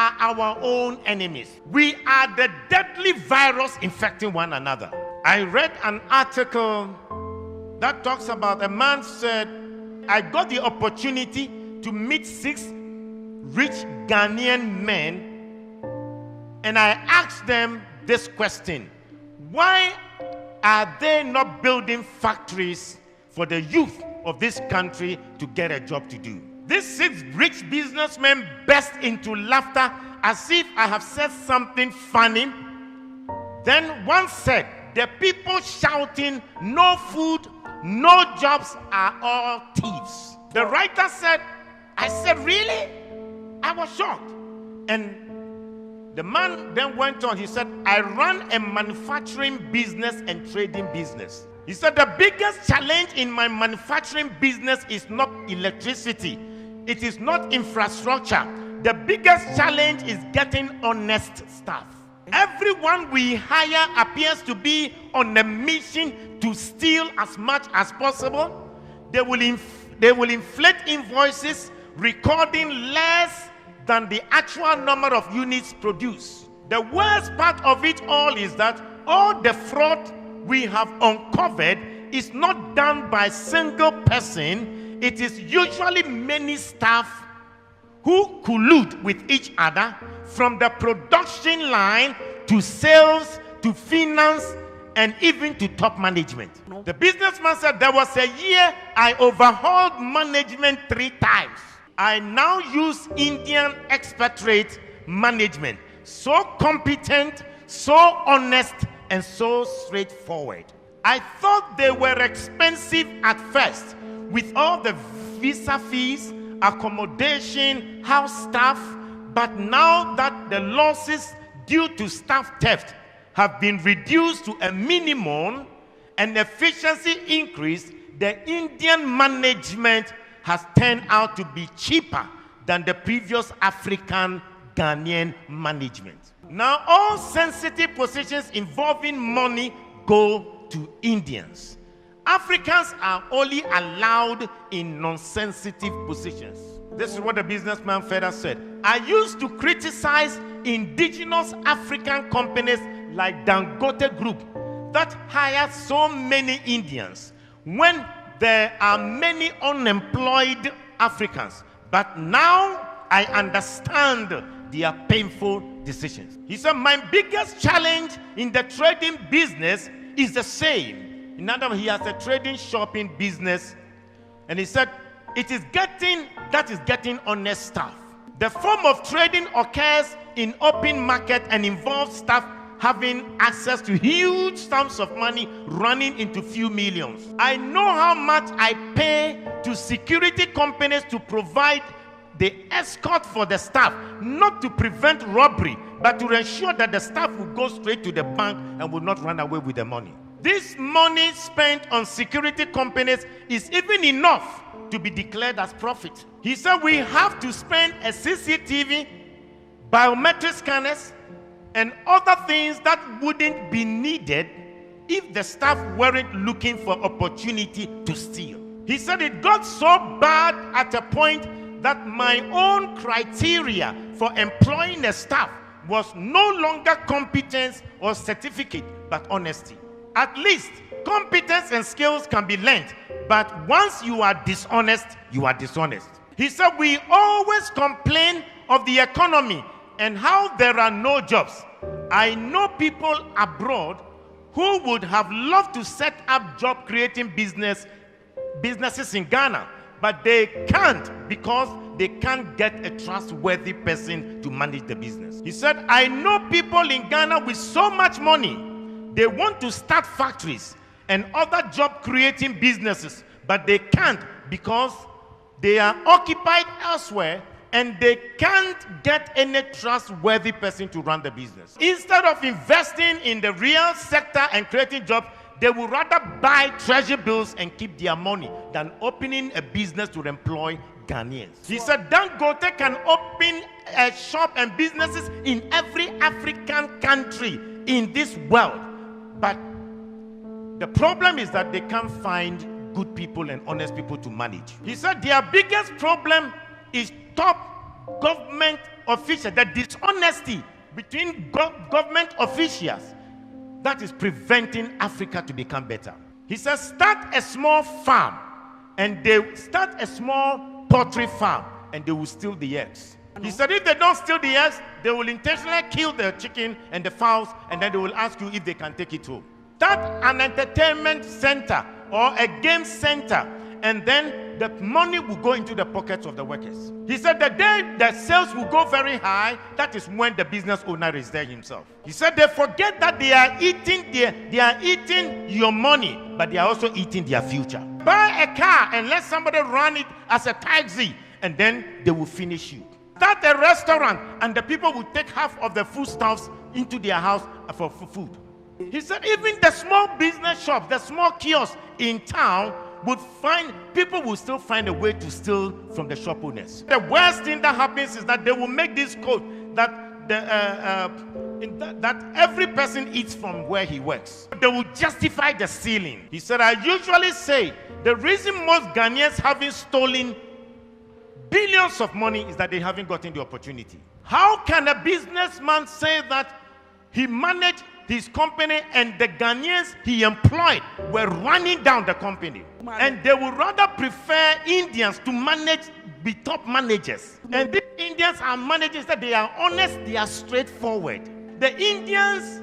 are our own enemies. We are the deadly virus infecting one another. I read an article that talks about a man said, I got the opportunity to meet 6 rich Ghanaian men, and I asked them this question: why are they not building factories for the youth of this country to get a job to do? These 6 rich businessmen burst into laughter as if I have said something funny. Then one said, the people shouting, no food, no jobs are all thieves. The writer said, I said, really? I was shocked. And the man then went on. He said, I run a manufacturing business and trading business. He said, the biggest challenge in my manufacturing business is not electricity. It is not infrastructure. The biggest challenge is getting honest staff. Everyone we hire appears to be on a mission to steal as much as possible. They will inflate invoices, recording less than the actual number of units produced. The worst part of it all is that all the fraud we have uncovered is not done by a single person. It is usually many staff who collude with each other, from the production line to sales to finance and even to top management. The businessman said, there was a year I overhauled management 3 times. I now use Indian expatriate management. So competent, so honest, and so straightforward. I thought they were expensive at first, with all the visa fees, accommodation, house staff, but now that the losses due to staff theft have been reduced to a minimum and efficiency increased, the Indian management has turned out to be cheaper than the previous African Ghanaian management. Now all sensitive positions involving money go to Indians. Africans are only allowed in non-sensitive positions. This is what the businessman further said. I used to criticize indigenous African companies like Dangote Group that hire so many Indians when there are many unemployed Africans. But now I understand their painful decisions. He said, my biggest challenge in the trading business is the same. In other words, he has a trading shopping business, and he said, it is getting honest staff. The form of trading occurs in open market and involves staff having access to huge sums of money running into few millions. I know how much I pay to security companies to provide the escort for the staff, not to prevent robbery, but to ensure that the staff will go straight to the bank and will not run away with the money. This money spent on security companies is even enough to be declared as profit. He said we have to spend a CCTV, biometric scanners, and other things that wouldn't be needed if the staff weren't looking for opportunity to steal. He said it got so bad at a point that my own criteria for employing a staff was no longer competence or certificate, but honesty. At least competence and skills can be learned, but once you are dishonest, you are dishonest. He said we always complain of the economy and how there are no jobs. I know people abroad who would have loved to set up job creating businesses in Ghana, but they can't because they can't get a trustworthy person to manage the business. He said, I know people in Ghana with so much money, they want to start factories and other job creating businesses, but they can't because they are occupied elsewhere and they can't get any trustworthy person to run the business. Instead of investing in the real sector and creating jobs, they would rather buy treasury bills and keep their money than opening a business to employ Ghanaians. He said Dangote can open a shop and businesses in every African country in this world. But the problem is that they can't find good people and honest people to manage. He said their biggest problem is top government officials, the dishonesty between government officials, that is preventing Africa to become better. He says, start a small farm, and they start a small poultry farm, and they will steal the eggs. He said, if they don't steal the eggs, they will intentionally kill the chicken and the fowls, and then they will ask you if they can take it home. Start an entertainment center or a game center, and then the money will go into the pockets of the workers. He said the day the sales will go very high, that is when the business owner is there himself. He said they forget that they are eating your money, but they are also eating their future. Buy a car and let somebody run it as a taxi, and then they will finish you. Start a restaurant, and the people will take half of the foodstuffs into their house for food. He said even the small business shops, the small kiosks in town, people will still find a way to steal from the shop owners. The worst thing that happens is that they will make this code that that every person eats from where he works. They will justify the stealing. He said, I usually say the reason most Ghanaians haven't stolen billions of money is that they haven't gotten the opportunity. How can a businessman say that he managed his company and the Ghanaians he employed were running down the company? And they would rather prefer Indians to be top managers. And these Indians are managers that they are honest, they are straightforward. The Indians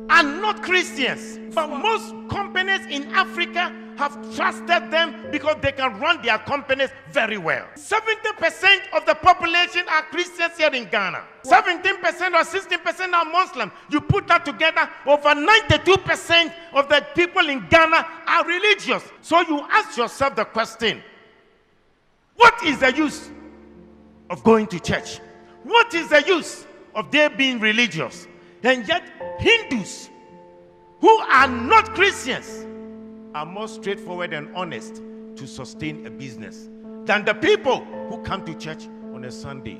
are not Christians, but most companies in Africa have trusted them because they can run their companies very well. 70% of the population are Christians here in Ghana. 17% or 16% are Muslim. You put that together, over 92% of the people in Ghana are religious. So you ask yourself the question, what is the use of going to church? What is the use of their being religious? And yet Hindus who are not Christians are more straightforward and honest to sustain a business than the people who come to church on a Sunday.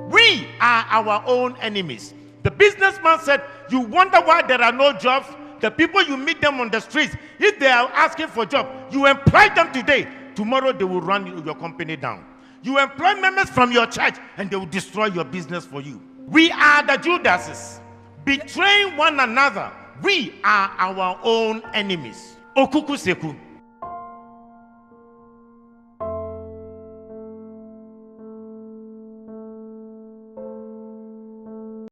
We are our own enemies. The businessman said, you wonder why there are no jobs? The people you meet them on the streets, if they are asking for a job, you employ them today. Tomorrow they will run your company down. You employ members from your church and they will destroy your business for you. We are the Judases, betraying one another. We are our own enemies. Okuku Seku.